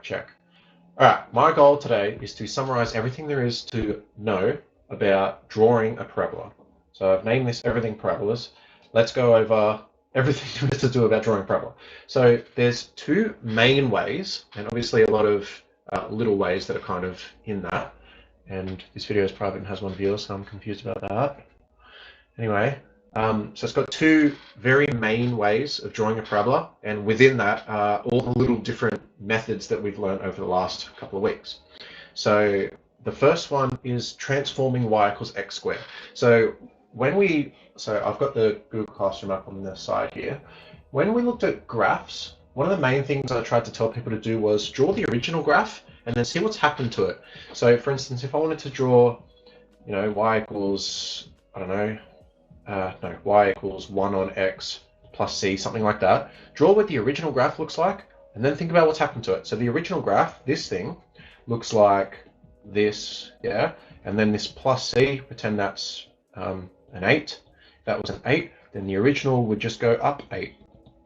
check. All right, my goal today is to summarize everything there is to know about drawing a parabola. So I've named this Everything Parabolas. Let's go over everything there is to do about drawing a parabola. So there's two main ways, and obviously a lot of little ways that are kind of in that. And this video is private and has one viewer, so I'm confused about that. Anyway, so it's got two very main ways of drawing a parabola, and within that are all the little different methods that we've learned over the last couple of weeks. So the first one is transforming y equals x squared. So I've got the Google Classroom up on the side here. When we looked at graphs, one of the main things I tried to tell people to do was draw the original graph and then see what's happened to it. So for instance, if I wanted to draw, y equals, I don't know, y equals 1 on x plus c, something like that. Draw what the original graph looks like, and then think about what's happened to it. So the original graph, this thing, looks like this, yeah? And then this plus c, pretend that's an 8. If that was an 8, then the original would just go up 8.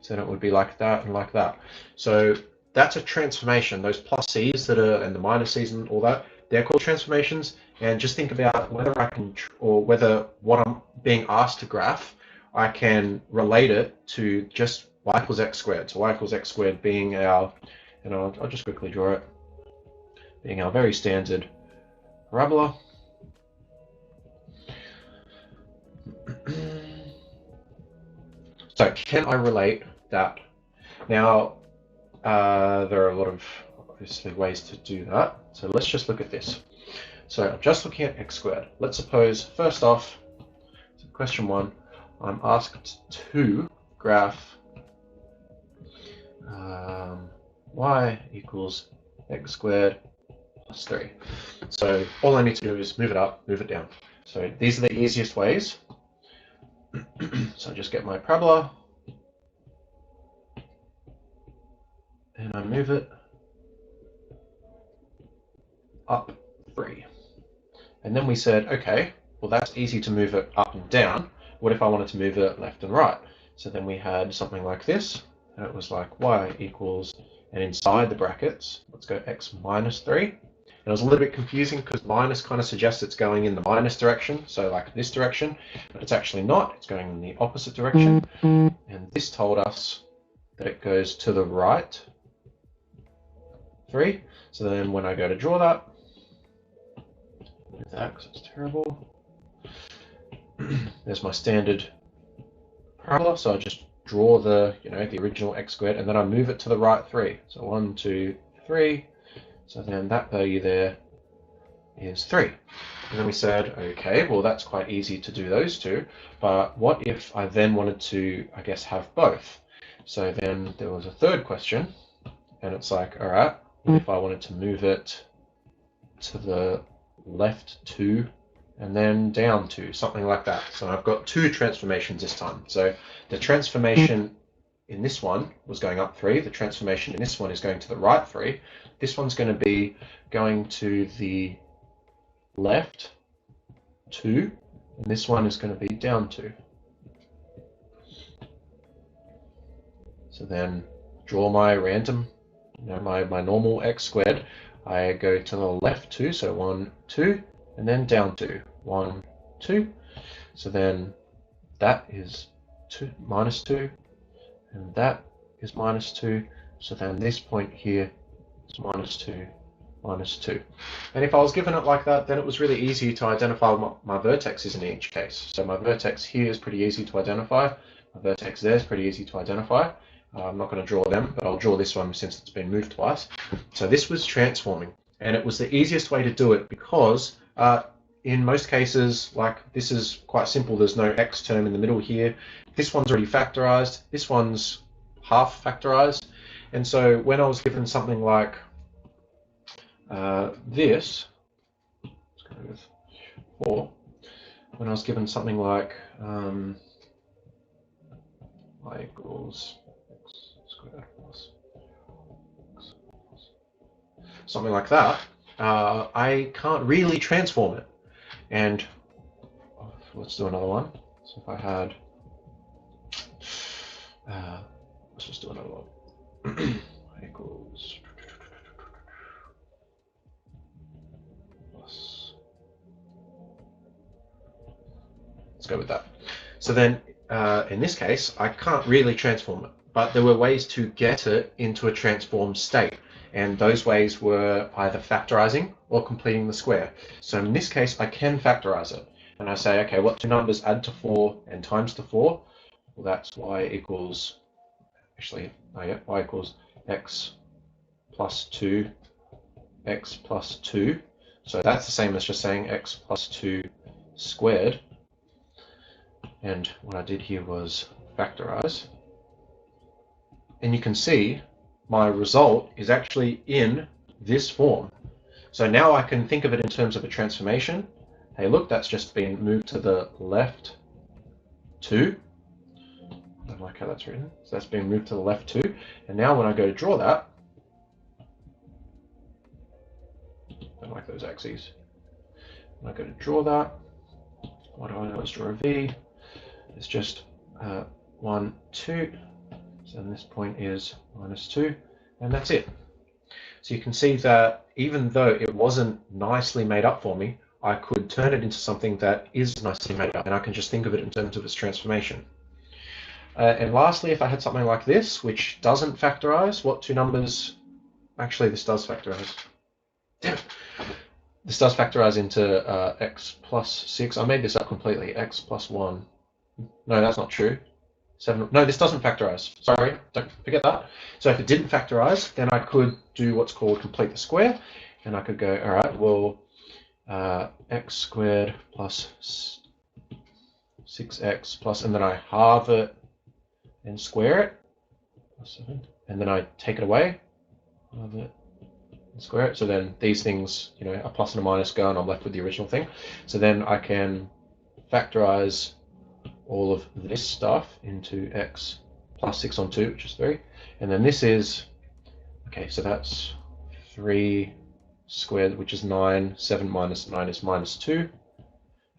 So then it would be like that and like that. So that's a transformation. Those plus c's and the minus c's and all that, they're called transformations. And just think about whether I can, or whether what I'm being asked to graph, I can relate it to just y equals x squared. So y equals x squared being our, I'll just quickly draw it, being our very standard parabola. So can I relate that? Now, there are a lot of obviously ways to do that. So let's just look at this. So I'm just looking at x squared. Let's suppose, first off, so question 1, I'm asked to graph y equals x squared plus 3. So all I need to do is move it up, move it down. So these are the easiest ways. So I just get my parabola, and I move it up 3. And then we said, okay, well that's easy to move it up and down. What if I wanted to move it left and right? So then we had something like this, and it was like y equals, and inside the brackets, let's go x minus 3. And it was a little bit confusing because minus kind of suggests it's going in the minus direction, so like this direction, but it's actually not, it's going in the opposite direction. And this told us that it goes to the right 3. So then when I go to draw that, with that because it's terrible, there's my standard parabola. So I just draw the original x squared, and then I move it to the right 3. So 1, 2, 3. So then that value there is 3. And then we said, okay, well that's quite easy to do those two, but what if I then wanted to, I guess, have both? So then there was a third question, and it's like, all right, what if I wanted to move it to the left 2 and then down 2, something like that. So I've got two transformations this time. So the transformation in this one was going up 3. The transformation in this one is going to the right 3. This one's going to be going to the left 2, and this one is going to be down 2. So then draw my random, my normal x squared. I go to the left 2, so 1, 2, and then down 2, 1, 2. So then that is minus 2, and that is minus 2. So then this point here is minus 2, minus 2. And if I was given it like that, then it was really easy to identify what my vertex is in each case. So my vertex here is pretty easy to identify. My vertex there is pretty easy to identify. I'm not going to draw them, but I'll draw this one since it's been moved twice. So this was transforming, and it was the easiest way to do it because in most cases, like this is quite simple. There's no x term in the middle here. This one's already factorized. This one's half factorized. And so when I was given something like this, let's go with 4. When I was given something like y equals x squared plus something like that, I can't really transform it. And let's do another one. So if I had, let's just do another one. Y equals let's go with that. So then, in this case, I can't really transform it, but there were ways to get it into a transformed state. And those ways were either factorizing or completing the square. So in this case, I can factorize it. And I say, okay, what two numbers add to 4 and times to 4? Well, that's y equals, actually, oh yeah, y equals x plus 2, x plus 2. So that's the same as just saying x plus 2 squared. And what I did here was factorize. And you can see my result is actually in this form. So now I can think of it in terms of a transformation. Hey, look, that's just been moved to the left 2. I don't like how that's written. So that's been moved to the left 2. And now when I go to draw that, I don't like those axes. When I go to draw that, what do I know? Let's draw a V. It's just 1, 2. So then this point is -2, and that's it. So you can see that even though it wasn't nicely made up for me, I could turn it into something that is nicely made up, and I can just think of it in terms of its transformation. And lastly, if I had something like this, which doesn't factorize, what two numbers... Actually, this does factorize. Damn it. This does factorize into x plus 6. I made this up completely. X plus 1. No, that's not true. 7. No, this doesn't factorize. Sorry, don't forget that. So if it didn't factorize, then I could do what's called complete the square. And I could go, all right, well, x squared plus 6x plus, and then I halve it and square it. And then I take it away, halve it and square it. So then these things, you know, a plus and a minus go, and I'm left with the original thing. So then I can factorize all of this stuff into x plus 6 on 2, which is 3. And then this is, okay, so that's 3 squared, which is 9. 7 minus 9 is -2.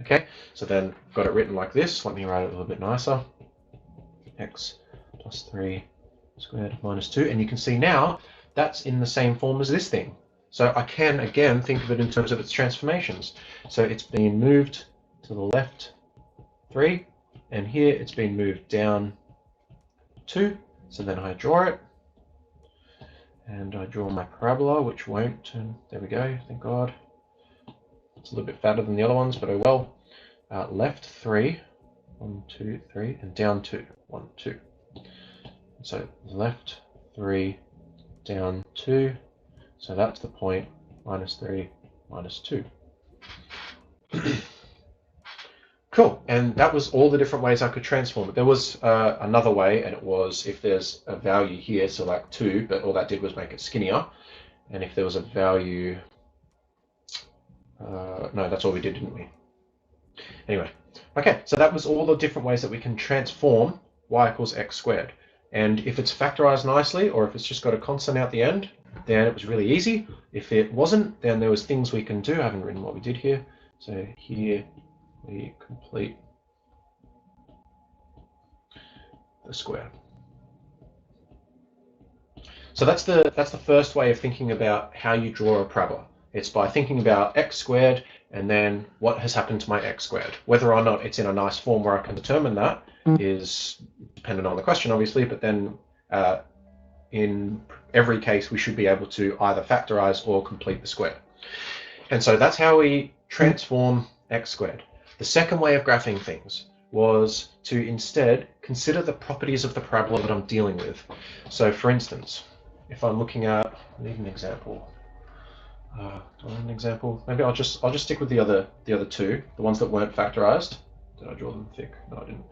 Okay, so then I've got it written like this. Let me write it a little bit nicer. X plus 3 squared minus 2. And you can see now that's in the same form as this thing. So I can, again, think of it in terms of its transformations. So it's been moved to the left 3. And here it's been moved down 2. So then I draw it. And I draw my parabola, which won't turn. There we go, thank God. It's a little bit fatter than the other ones, but oh well. Left 3. 1, 2, 3. And down 2. 1, 2. So left 3, down 2. So that's the point. -3, -2. Cool, and that was all the different ways I could transform it. There was another way, and it was if there's a value here, so like 2, but all that did was make it skinnier. And if there was a value, no, that's all we did, didn't we? Anyway, okay, so that was all the different ways that we can transform y equals x squared. And if it's factorized nicely, or if it's just got a constant out the end, then it was really easy. If it wasn't, then there was things we can do. I haven't written what we did here. So here we complete the square. So that's the first way of thinking about how you draw a parabola. It's by thinking about x squared and then what has happened to my x squared. Whether or not it's in a nice form where I can determine that is dependent on the question, obviously, but then in every case, we should be able to either factorize or complete the square. And so that's how we transform x squared. The second way of graphing things was to instead consider the properties of the parabola that I'm dealing with. So for instance, if I'm looking at, I need an example. Do I have an example? Maybe I'll just stick with the other two, the ones that weren't factorized. Did I draw them thick? No, I didn't.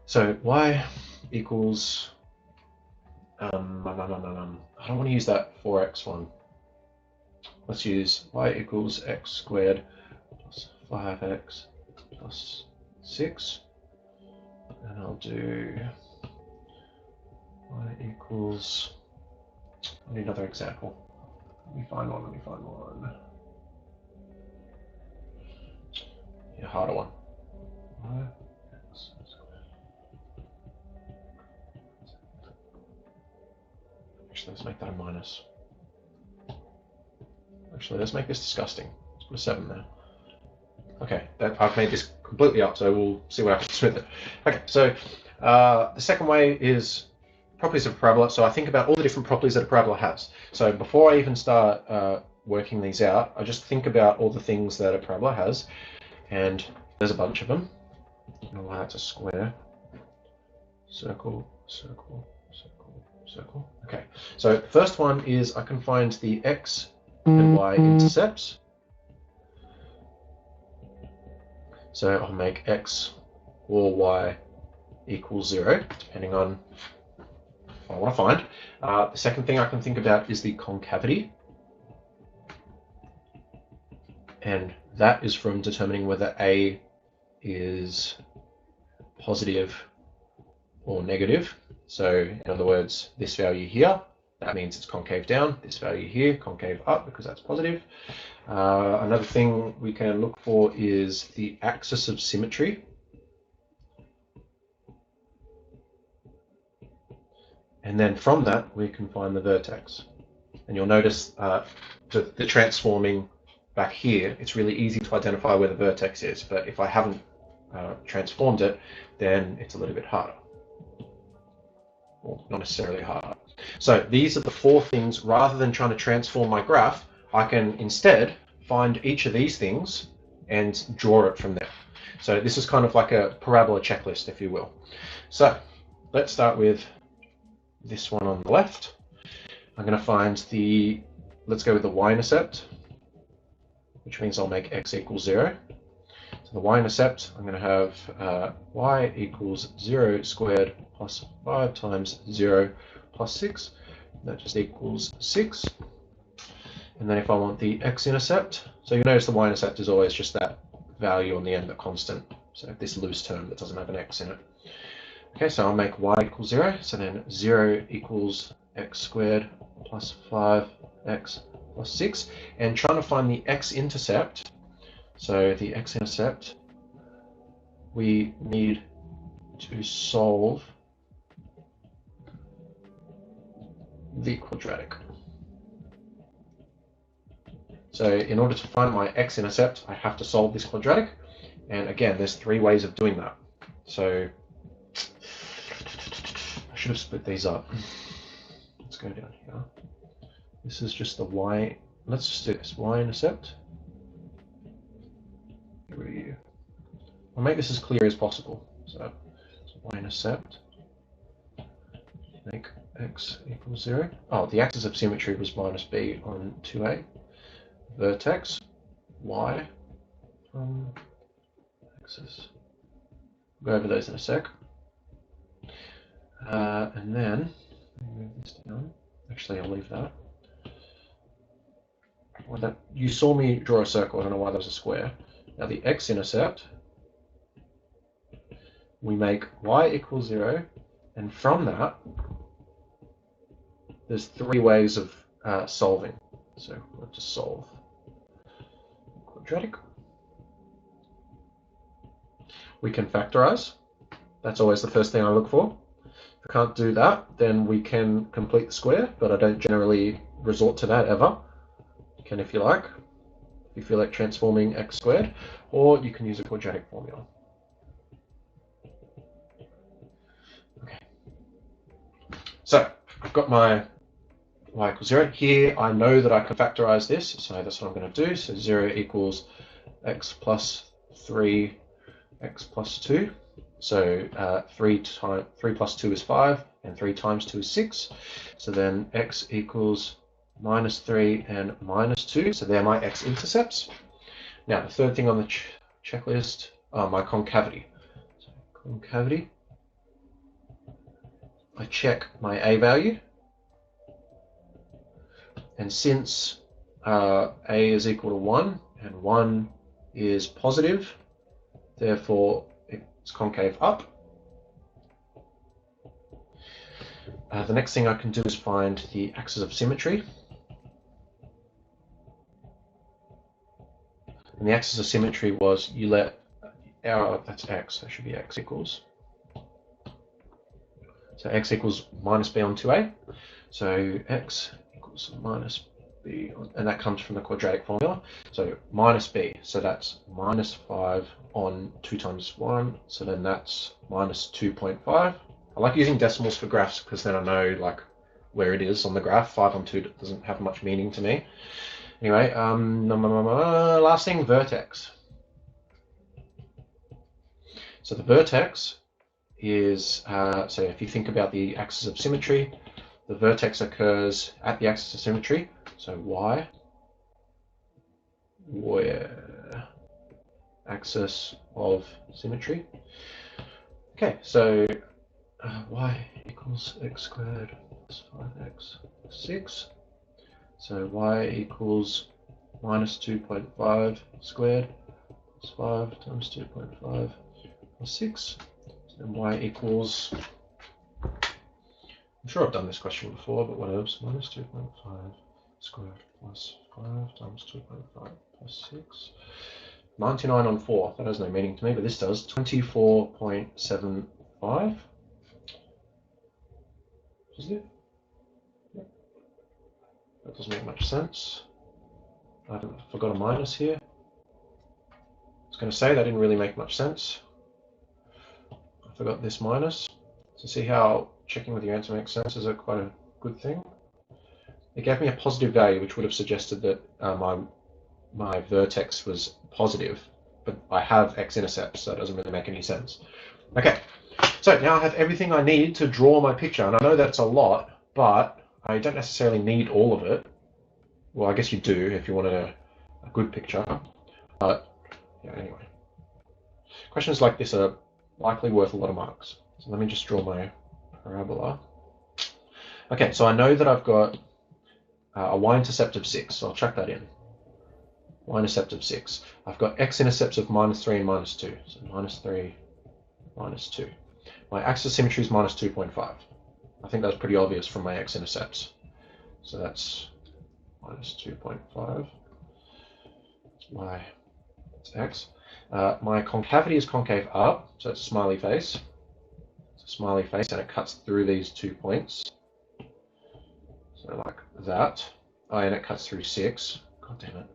So y equals I don't want to use that 4x one. Let's use y equals x squared plus 5x plus 6. And I'll do y equals, I need another example. Let me find one. Yeah, harder one. Actually, let's make that a minus. Actually, let's make this disgusting. Let's put a 7 there. Okay, I've made this completely up, so we'll see what happens with it. Okay, so the second way is properties of a parabola. So I think about all the different properties that a parabola has. So before I even start working these out, I just think about all the things that a parabola has, and there's a bunch of them. I don't know why that's a square. Circle, circle, circle, circle. Okay, so the first one is I can find the x and y intercepts. So I'll make x or y equals 0, depending on what I want to find. The second thing I can think about is the concavity. And that is from determining whether A is positive or negative. So in other words, this value here, that means it's concave down. This value here, concave up, because that's positive. Another thing we can look for is the axis of symmetry. And then from that, we can find the vertex. And you'll notice the transforming back here, it's really easy to identify where the vertex is. But if I haven't transformed it, then it's a little bit harder. Well, not necessarily harder. So these are the 4 things. Rather than trying to transform my graph, I can instead find each of these things and draw it from there. So this is kind of like a parabola checklist, if you will. So let's start with this one on the left. I'm going to find let's go with the y-intercept, which means I'll make x equals 0. So the y-intercept, I'm going to have y equals 0 squared plus 5 times 0 plus 6. That just equals 6. And then if I want the x-intercept, so you notice the y-intercept is always just that value on the end, the constant. So this loose term that doesn't have an x in it. Okay, so I'll make y equals 0. So then 0 equals x squared plus 5x plus 6. And trying to find the x-intercept, so the x-intercept, we need to solve the quadratic. So in order to find my x-intercept, I have to solve this quadratic. And again, there's 3 ways of doing that. So I should have split these up. Let's go down here. This is just the y. Let's just do this y-intercept. I'll make this as clear as possible. So y-intercept, make x equals 0. Oh, the axis of symmetry was minus b on 2a. Vertex, y from axis. We'll go over those in a sec. And then, move this down. Actually, I'll leave that. Well, you saw me draw a circle. I don't know why that was a square. Now the x-intercept, we make y equals 0, and from that, there's 3 ways of solving. So let's just solve quadratic. We can factorize. That's always the first thing I look for. If I can't do that, then we can complete the square, but I don't generally resort to that ever. You can if you like. If you feel like transforming x squared, or you can use a quadratic formula. Okay. So I've got my y equals 0. Here I know that I can factorize this, so that's what I'm going to do. So 0 equals x plus 3, x plus 2. So 3 plus 2 is 5, and 3 times 2 is 6. So then x equals minus 3 and minus 2. So they're my x-intercepts. Now the third thing on the checklist, my concavity. So concavity, I check my a value. And since a is equal to 1, and 1 is positive, therefore it's concave up. The next thing I can do is find the axis of symmetry. And the axis of symmetry was you let that's x, that should be x equals. So x equals minus b on 2a. So x equals minus b, and that comes from the quadratic formula. So minus b, so that's minus 5 on 2 times 1, so then that's minus 2.5. I like using decimals for graphs because then I know like where it is on the graph. 5 on 2 doesn't have much meaning to me. Anyway, last thing, vertex. So the vertex is, so if you think about the axis of symmetry, the vertex occurs at the axis of symmetry, so y, where axis of symmetry. Okay, so y equals x squared plus 5x plus 6. So y equals minus 2.5 squared plus 5 times 2.5 plus 6. So then y equals, I'm sure I've done this question before, but whatever, minus 2.5 squared plus 5 times 2.5 plus 6. 99 on 4, that has no meaning to me, but this does. 24.75. Is it? Yep. That doesn't make much sense. I forgot a minus here. I was going to say that didn't really make much sense. I forgot this minus. So see how checking with your answer makes sense is quite a good thing. It gave me a positive value, which would have suggested that my vertex was positive, but I have x-intercepts, so it doesn't really make any sense. Okay, so now I have everything I need to draw my picture, and I know that's a lot, but I don't necessarily need all of it. Well, I guess you do if you want a good picture, but yeah, anyway. Questions like this are likely worth a lot of marks. So let me just draw my parabola. Okay, so I know that I've got a y-intercept of 6, so I'll chuck that in. Y-intercept of 6. I've got x-intercepts of minus 3 and minus 2. So minus 3, minus 2. My axis of symmetry is minus 2.5. I think that's pretty obvious from my x-intercepts. So that's minus 2.5. That's x. My concavity is concave up, so it's a smiley face. It's a smiley face, and it cuts through these 2 points. So like that. Oh, and it cuts through 6. God damn it.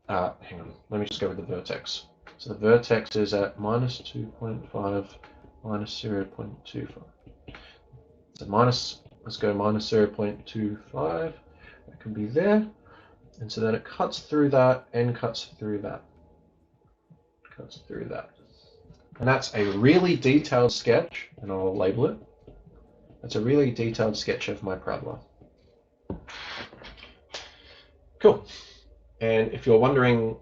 Hang on, let me just go with the vertex. So the vertex is at minus 2.5, minus 0.25. So let's go minus 0.25. That can be there. And so then it cuts through that and cuts through that. Cuts through that. And that's a really detailed sketch, and I'll label it. That's a really detailed sketch of my parabola. Cool. And if you're wondering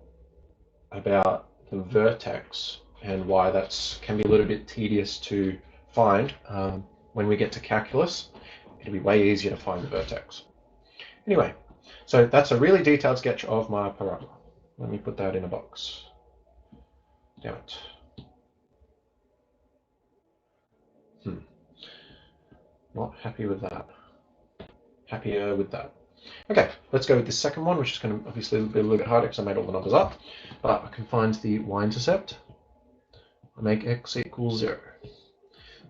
about the vertex and why that can be a little bit tedious to find, when we get to calculus, it'll be way easier to find the vertex. Anyway, so that's a really detailed sketch of my parabola. Let me put that in a box. Damn it. Not happy with that. Happier with that. Okay, let's go with the second one, which is going to obviously be a little bit harder because I made all the numbers up. But I can find the y-intercept. I make x equals 0.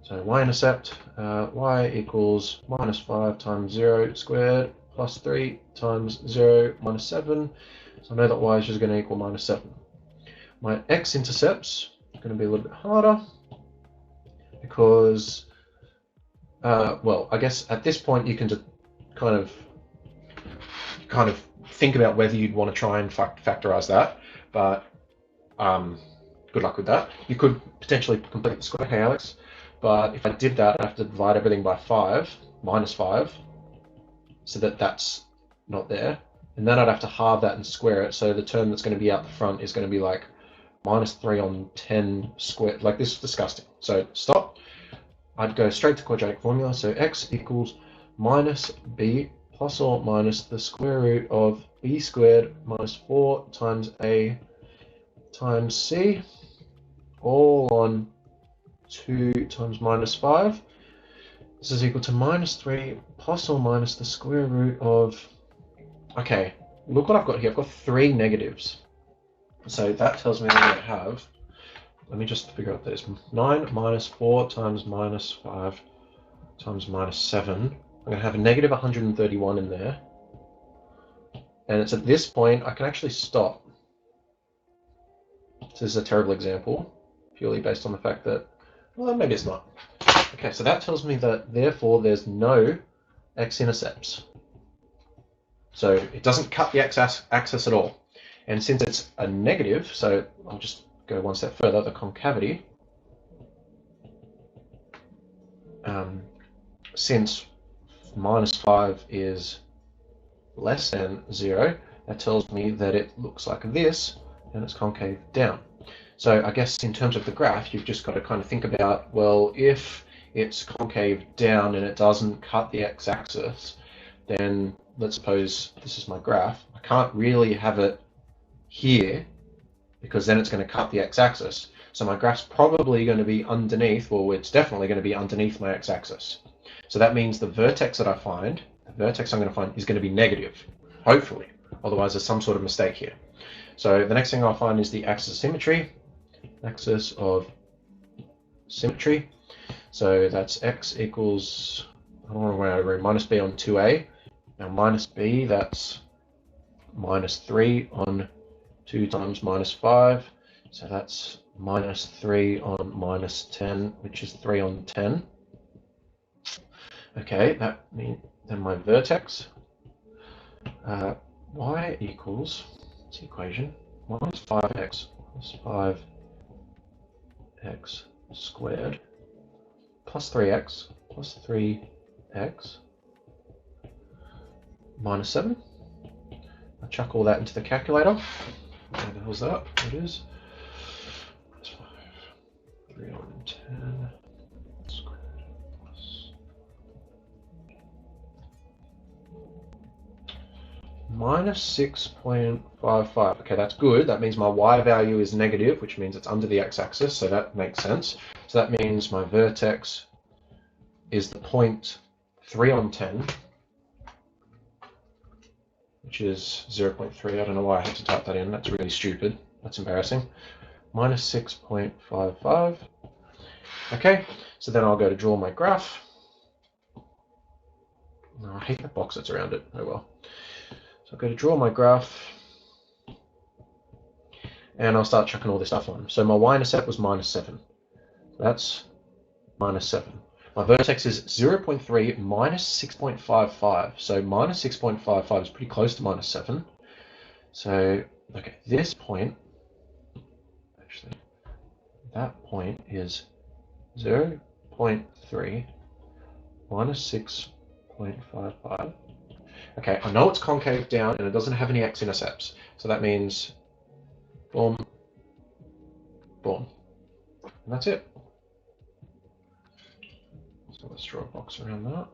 So y-intercept, y equals minus 5 times 0 squared plus 3 times 0 minus 7. So I know that y is just going to equal minus 7. My x-intercepts are going to be a little bit harder because, well, I guess at this point you can just kind of think about whether you'd want to try and factorize that, but good luck with that. You could potentially complete the square, hey Alex, but if I did that, I'd have to divide everything by 5, minus 5, so that that's not there. And then I'd have to halve that and square it, so the term that's going to be out the front is going to be like minus 3 on 10 squared. Like, this is disgusting. So stop. I'd go straight to quadratic formula, so x equals minus b plus or minus the square root of b squared minus 4 times a times c, all on 2 times minus 5. This is equal to minus 3 plus or minus the square root of, okay, look what I've got here. I've got 3 negatives. So that tells me that I have, let me just figure out this, 9 minus 4 times minus 5 times minus 7. I'm going to have a negative 131 in there. And it's at this point I can actually stop. So this is a terrible example, purely based on the fact that, well, maybe it's not. Okay, so that tells me that therefore there's no x-intercepts. So it doesn't cut the x-axis at all. And since it's a negative, so I'll just go one step further, the concavity, since -5 is less than 0, that tells me that it looks like this, and it's concave down. So I guess in terms of the graph, you've just got to kind of think about, well, if it's concave down and it doesn't cut the x-axis, then let's suppose this is my graph. I can't really have it here because then it's going to cut the x-axis. So my graph's probably going to be underneath, well, it's definitely going to be underneath my x-axis. So that means the vertex that I find, the vertex I'm going to find is going to be negative, hopefully. Otherwise, there's some sort of mistake here. So the next thing I'll find is the axis of symmetry. Axis of symmetry. So that's x equals, I don't know where I wrote, minus b on 2a. Now minus b, that's -3 on 2 times -5. So that's -3 on -10, which is 3 on 10. Okay, that means then my vertex, y equals, what's the equation? -5x plus 5x squared plus 3x plus 3x minus 7. I'll chuck all that into the calculator. What the hell's that? It is 3 on 10 squared plus -6.55. Okay, that's good. That means my y value is negative, which means it's under the x-axis, so that makes sense. So that means my vertex is the point 3 on 10, which is 0.3. I don't know why I had to type that in. That's really stupid. That's embarrassing. -6.55. Okay, so then I'll go to draw my graph. Oh, I hate the box that's around it. Oh well. So I'll go to draw my graph, and I'll start chucking all this stuff on. So my y-intercept was -7. That's -7. My vertex is 0.3 minus 6.55. So minus 6.55 is pretty close to -7. So, okay, this point, actually, that point is 0.3 minus 6.55. Okay, I know it's concave down and it doesn't have any x-intercepts. So that means, boom, boom. And that's it. So let's draw a box around that.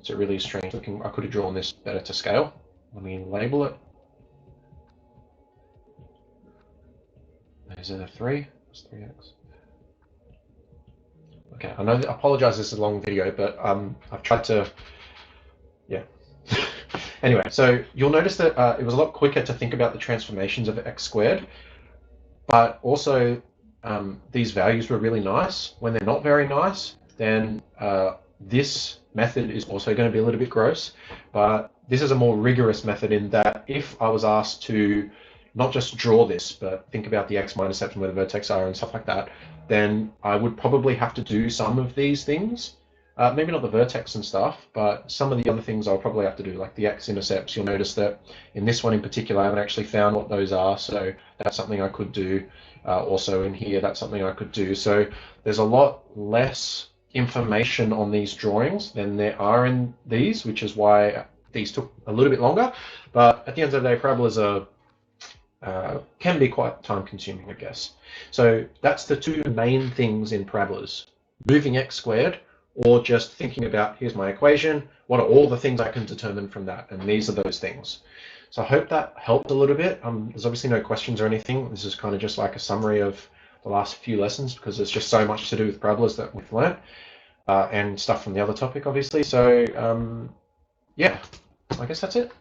It's a really strange looking, I could have drawn this better to scale. Let me label it. There's a 3, that's 3x. Okay, I know, I apologize, this is a long video, but I've tried to, yeah. Anyway, so you'll notice that it was a lot quicker to think about the transformations of x squared, but also these values were really nice. When they're not very nice, then this method is also going to be a little bit gross, but this is a more rigorous method in that if I was asked to not just draw this, but think about the x-intercepts and where the vertex are and stuff like that, then I would probably have to do some of these things. Maybe not the vertex and stuff, but some of the other things I'll probably have to do, like the x-intercepts. You'll notice that in this one in particular, I haven't actually found what those are, so that's something I could do. Also in here, that's something I could do. So there's a lot less information on these drawings than there are in these, which is why these took a little bit longer. But at the end of the day, parabolas are can be quite time consuming, I guess. So that's the two main things in parabolas: moving x squared, or just thinking about, here's my equation, what are all the things I can determine from that? And these are those things. So I hope that helped a little bit. There's obviously no questions or anything. This is kind of just like a summary of the last few lessons, because there's just so much to do with parabolas that we've learnt, and stuff from the other topic, obviously. So yeah, I guess that's it.